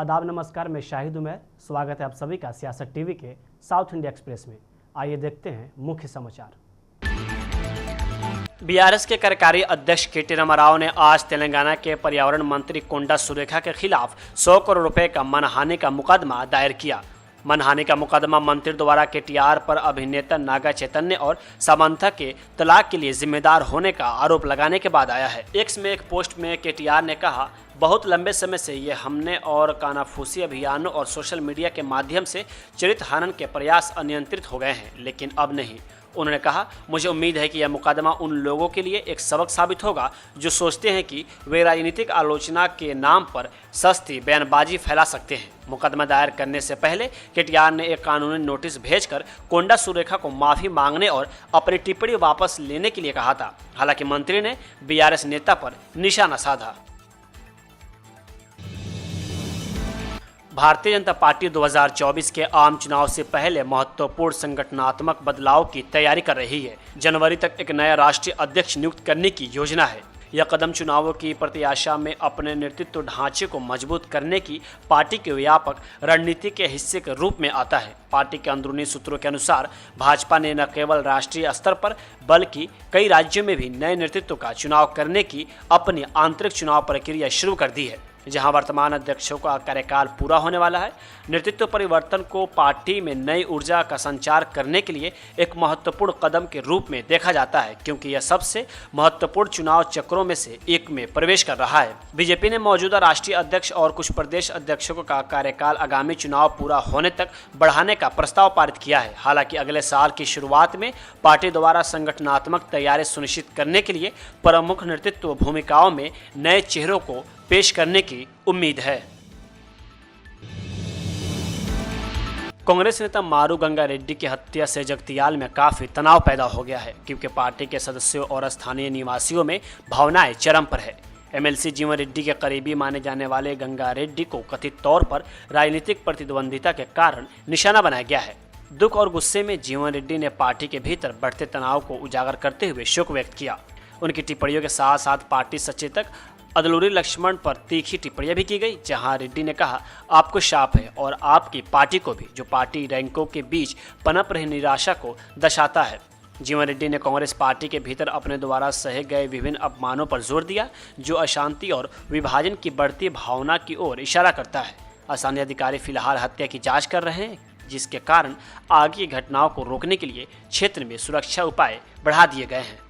आदाब नमस्कार, मैं शाहिद उमैर। स्वागत है आप सभी का सियासत टीवी के साउथ इंडिया एक्सप्रेस में। आइए देखते हैं मुख्य समाचार। बीआरएस के कार्यकारी अध्यक्ष के.टी. रामाराव ने आज तेलंगाना के पर्यावरण मंत्री कोंडा सुरेखा के खिलाफ 100 करोड़ रुपए का मानहानि का मुकदमा दायर किया। मानहानि का मुकदमा मंत्री द्वारा केटीआर पर अभिनेता नागा चैतन्य और सामंथा के तलाक के लिए जिम्मेदार होने का आरोप लगाने के बाद आया है। एक्स में एक पोस्ट में केटीआर ने कहा, बहुत लंबे समय से ये हमने और कानाफूसी अभियानों और सोशल मीडिया के माध्यम से चरित्र हनन के प्रयास अनियंत्रित हो गए हैं, लेकिन अब नहीं। उन्होंने कहा, मुझे उम्मीद है कि यह मुकदमा उन लोगों के लिए एक सबक साबित होगा जो सोचते हैं कि वे राजनीतिक आलोचना के नाम पर सस्ती बयानबाजी फैला सकते हैं। मुकदमा दायर करने से पहले केटीआर ने एक कानूनी नोटिस भेजकर कोंडा सुरेखा को माफी मांगने और अपनी टिप्पणी वापस लेने के लिए कहा था। हालांकि मंत्री ने बीआरएस नेता पर निशाना साधा। भारतीय जनता पार्टी 2024 के आम चुनाव से पहले महत्वपूर्ण संगठनात्मक बदलाव की तैयारी कर रही है। जनवरी तक एक नया राष्ट्रीय अध्यक्ष नियुक्त करने की योजना है। यह कदम चुनावों की प्रत्याशा में अपने नेतृत्व ढांचे को मजबूत करने की पार्टी के व्यापक रणनीति के हिस्से के रूप में आता है। पार्टी के अंदरूनी सूत्रों के अनुसार भाजपा ने न केवल राष्ट्रीय स्तर पर बल्कि कई राज्यों में भी नए नेतृत्व का चुनाव करने की अपनी आंतरिक चुनाव प्रक्रिया शुरू कर दी है, जहां वर्तमान अध्यक्षों का कार्यकाल पूरा होने वाला है। नेतृत्व परिवर्तन को पार्टी में नई ऊर्जा का संचार करने के लिए एक महत्वपूर्ण कदम के रूप में देखा जाता है, क्योंकि यह सबसे महत्वपूर्ण चुनाव चक्रों में से एक में प्रवेश कर रहा है। बीजेपी ने मौजूदा राष्ट्रीय अध्यक्ष और कुछ प्रदेश अध्यक्षों का कार्यकाल आगामी चुनाव पूरा होने तक बढ़ाने का प्रस्ताव पारित किया है। हालांकि अगले साल की शुरुआत में पार्टी द्वारा संगठनात्मक तैयारी सुनिश्चित करने के लिए प्रमुख नेतृत्व भूमिकाओं में नए चेहरों को पेश करने की उम्मीद है। कांग्रेस नेता मारू गंगा रेड्डी की हत्या से जगतियाल में काफी तनाव पैदा हो गया है, क्योंकि पार्टी के सदस्यों और स्थानीय निवासियों में भावनाएं चरम पर है। एमएलसी जीवन रेड्डी के करीबी माने जाने वाले गंगा रेड्डी को कथित तौर पर राजनीतिक प्रतिद्वंदिता के कारण निशाना बनाया गया है। दुख और गुस्से में जीवन रेड्डी ने पार्टी के भीतर बढ़ते तनाव को उजागर करते हुए शोक व्यक्त किया। उनकी टिप्पणियों के साथ साथ पार्टी सचेतक अदलूरी लक्ष्मण पर तीखी टिप्पणियां भी की गई, जहां रेड्डी ने कहा, आपको शाप है और आपकी पार्टी को भी, जो पार्टी रैंकों के बीच पनप रही निराशा को दर्शाता है। जीवन रेड्डी ने कांग्रेस पार्टी के भीतर अपने द्वारा सहे गए विभिन्न अपमानों पर जोर दिया, जो अशांति और विभाजन की बढ़ती भावना की ओर इशारा करता है। स्थानीय अधिकारी फिलहाल हत्या की जांच कर रहे हैं, जिसके कारण आगे की घटनाओं को रोकने के लिए क्षेत्र में सुरक्षा उपाय बढ़ा दिए गए हैं।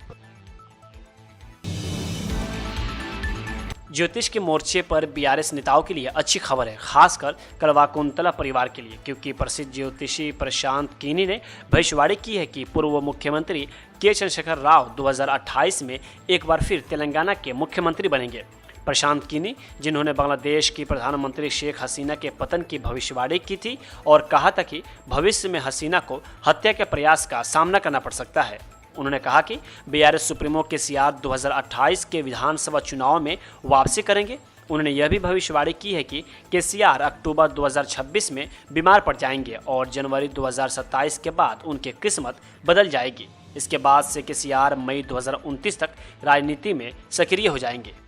ज्योतिष के मोर्चे पर बीआरएस नेताओं के लिए अच्छी खबर है, खासकर कलवाकुंतला परिवार के लिए, क्योंकि प्रसिद्ध ज्योतिषी प्रशांत कीनी ने भविष्यवाणी की है कि पूर्व मुख्यमंत्री के चंद्रशेखर राव 2028 में एक बार फिर तेलंगाना के मुख्यमंत्री बनेंगे। प्रशांत कीनी, जिन्होंने बांग्लादेश की प्रधानमंत्री शेख हसीना के पतन की भविष्यवाणी की थी और कहा था कि भविष्य में हसीना को हत्या के प्रयास का सामना करना पड़ सकता है, उन्होंने कहा कि बीआरएस सुप्रीमो केसीआर 2028 के विधानसभा चुनाव में वापसी करेंगे। उन्होंने यह भी भविष्यवाणी की है कि केसीआर अक्टूबर 2026 में बीमार पड़ जाएंगे और जनवरी 2027 के बाद उनकी किस्मत बदल जाएगी। इसके बाद से केसीआर मई 2029 तक राजनीति में सक्रिय हो जाएंगे।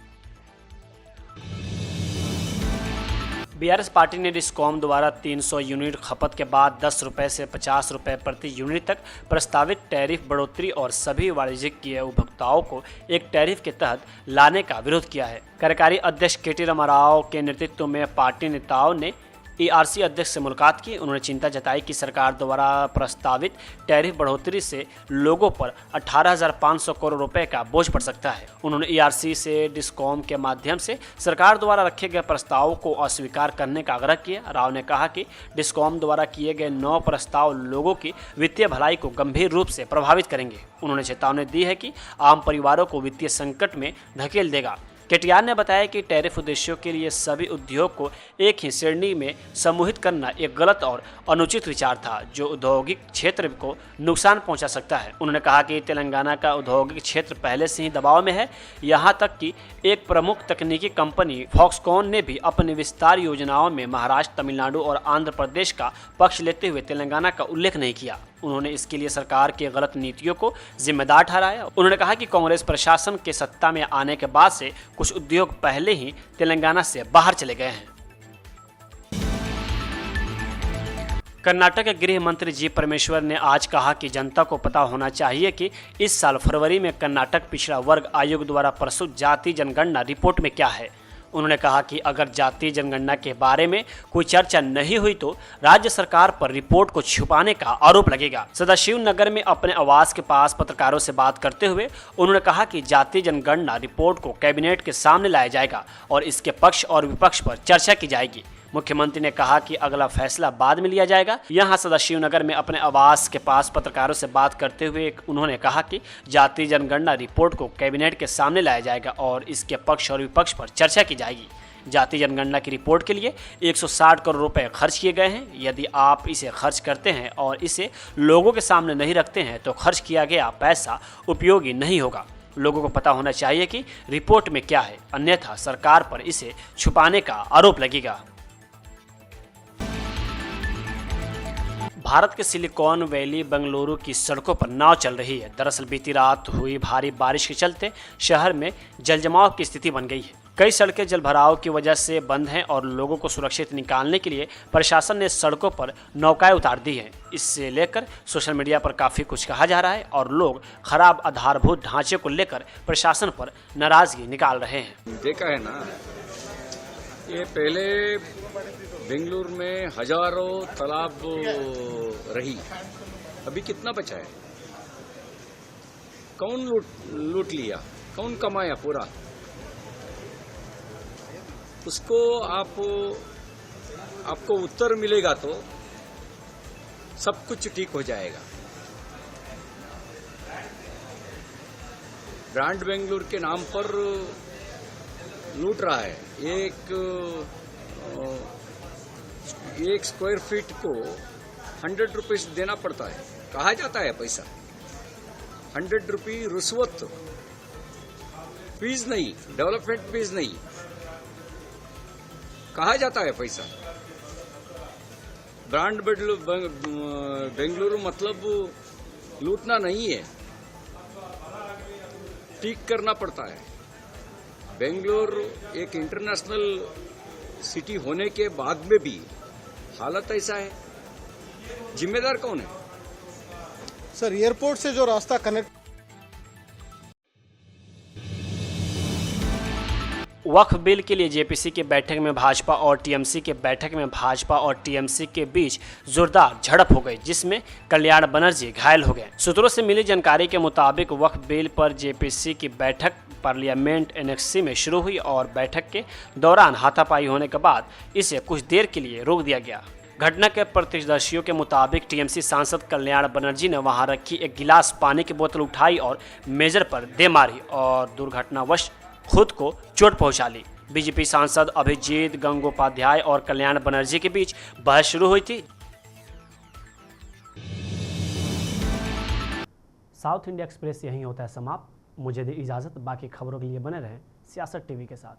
बीआरएस पार्टी ने डिस्कॉम द्वारा 300 यूनिट खपत के बाद 10 रुपये से 50 रुपये प्रति यूनिट तक प्रस्तावित टैरिफ बढ़ोतरी और सभी वाणिज्यिक उपभोक्ताओं को एक टैरिफ के तहत लाने का विरोध किया है। कार्यकारी अध्यक्ष के.टी. रामाराव के नेतृत्व में पार्टी नेताओं ने ईआरसी अध्यक्ष से मुलाकात की। उन्होंने चिंता जताई कि सरकार द्वारा प्रस्तावित टैरिफ बढ़ोतरी से लोगों पर 18,500 करोड़ रुपए का बोझ पड़ सकता है। उन्होंने ईआरसी से डिस्कॉम के माध्यम से सरकार द्वारा रखे गए प्रस्तावों को अस्वीकार करने का आग्रह किया। राव ने कहा कि डिस्कॉम द्वारा किए गए 9 प्रस्ताव लोगों की वित्तीय भलाई को गंभीर रूप से प्रभावित करेंगे। उन्होंने चेतावनी दी है कि आम परिवारों को वित्तीय संकट में धकेल देगा। केटीआर ने बताया कि टैरिफ उद्देश्यों के लिए सभी उद्योग को एक ही श्रेणी में समूहित करना एक गलत और अनुचित विचार था, जो औद्योगिक क्षेत्र को नुकसान पहुंचा सकता है। उन्होंने कहा कि तेलंगाना का औद्योगिक क्षेत्र पहले से ही दबाव में है, यहां तक कि एक प्रमुख तकनीकी कंपनी फॉक्सकॉन ने भी अपनी विस्तार योजनाओं में महाराष्ट्र, तमिलनाडु और आंध्र प्रदेश का पक्ष लेते हुए तेलंगाना का उल्लेख नहीं किया। उन्होंने इसके लिए सरकार की गलत नीतियों को जिम्मेदार ठहराया। उन्होंने कहा कि कांग्रेस प्रशासन के सत्ता में आने के बाद से कुछ उद्योग पहले ही तेलंगाना से बाहर चले गए हैं। कर्नाटक के गृह मंत्री जी परमेश्वर ने आज कहा कि जनता को पता होना चाहिए कि इस साल फरवरी में कर्नाटक पिछड़ा वर्ग आयोग द्वारा प्रस्तुत जाति जनगणना रिपोर्ट में क्या है। उन्होंने कहा कि अगर जातीय जनगणना के बारे में कोई चर्चा नहीं हुई तो राज्य सरकार पर रिपोर्ट को छुपाने का आरोप लगेगा। सदाशिव नगर में अपने आवास के पास पत्रकारों से बात करते हुए उन्होंने कहा कि जातीय जनगणना रिपोर्ट को कैबिनेट के सामने लाया जाएगा और इसके पक्ष और विपक्ष पर चर्चा की जाएगी। मुख्यमंत्री ने कहा कि अगला फैसला बाद में लिया जाएगा। यहां सदाशिव नगर में अपने आवास के पास पत्रकारों से बात करते हुए उन्होंने कहा कि जातीय जनगणना रिपोर्ट को कैबिनेट के सामने लाया जाएगा और इसके पक्ष और विपक्ष पर चर्चा की जाएगी। जातीय जनगणना की रिपोर्ट के लिए 160 करोड़ रुपए खर्च किए गए हैं। यदि आप इसे खर्च करते हैं और इसे लोगों के सामने नहीं रखते हैं तो खर्च किया गया पैसा उपयोगी नहीं होगा। लोगों को पता होना चाहिए कि रिपोर्ट में क्या है, अन्यथा सरकार पर इसे छुपाने का आरोप लगेगा। भारत के सिलिकॉन वैली बेंगलुरु की सड़कों पर नाव चल रही है। दरअसल बीती रात हुई भारी बारिश के चलते शहर में जलजमाव की स्थिति बन गई है। कई सड़कें जलभराव की वजह से बंद हैं और लोगों को सुरक्षित निकालने के लिए प्रशासन ने सड़कों पर नौकाएं उतार दी हैं। इससे लेकर सोशल मीडिया पर काफ़ी कुछ कहा जा रहा है और लोग खराब आधारभूत ढांचे को लेकर प्रशासन पर नाराजगी निकाल रहे हैं। देखा है ना, ये पहले बेंगलुरु में हजारों तालाब रही, अभी कितना बचा है? कौन लूट लिया, कौन कमाया पूरा? उसको आपको उत्तर मिलेगा तो सब कुछ ठीक हो जाएगा। ब्रांड बेंगलुरु के नाम पर लूट रहा है। एक स्क्वायर फीट को 100 रुपीज देना पड़ता है। कहा जाता है पैसा 100 रुपये रिश्वत, फीस नहीं, डेवलपमेंट फीस नहीं, कहा जाता है पैसा। ब्रांड बेंगलुरु मतलब लूटना नहीं है, ठीक करना पड़ता है। बेंगलुरु एक इंटरनेशनल सिटी होने के बाद में भी हालत ऐसा है, जिम्मेदार कौन है? सर, एयरपोर्ट से जो रास्ता कनेक्ट वक्फ बिल के लिए जेपीसी की बैठक में भाजपा और टीएमसी के बीच जोरदार झड़प हो गई, जिसमें कल्याण बनर्जी घायल हो गए। सूत्रों से मिली जानकारी के मुताबिक वक्फ बिल पर जेपीसी की बैठक पार्लियामेंट एनेक्सी में शुरू हुई और बैठक के दौरान हाथापाई होने के बाद इसे कुछ देर के लिए रोक दिया गया। घटना के प्रत्यक्षदर्शियों के मुताबिक टीएमसी सांसद कल्याण बनर्जी ने वहां रखी एक गिलास पानी की बोतल उठाई और मेजर पर दे मारी और दुर्घटनावश खुद को चोट पहुंचा ली। बीजेपी सांसद अभिजीत गंगोपाध्याय और कल्याण बनर्जी के बीच बहस शुरू हुई थी। साउथ इंडिया एक्सप्रेस यहीं होता है समाप्त। मुझे दे इजाजत। बाकी खबरों के लिए बने रहें सियासत टीवी के साथ।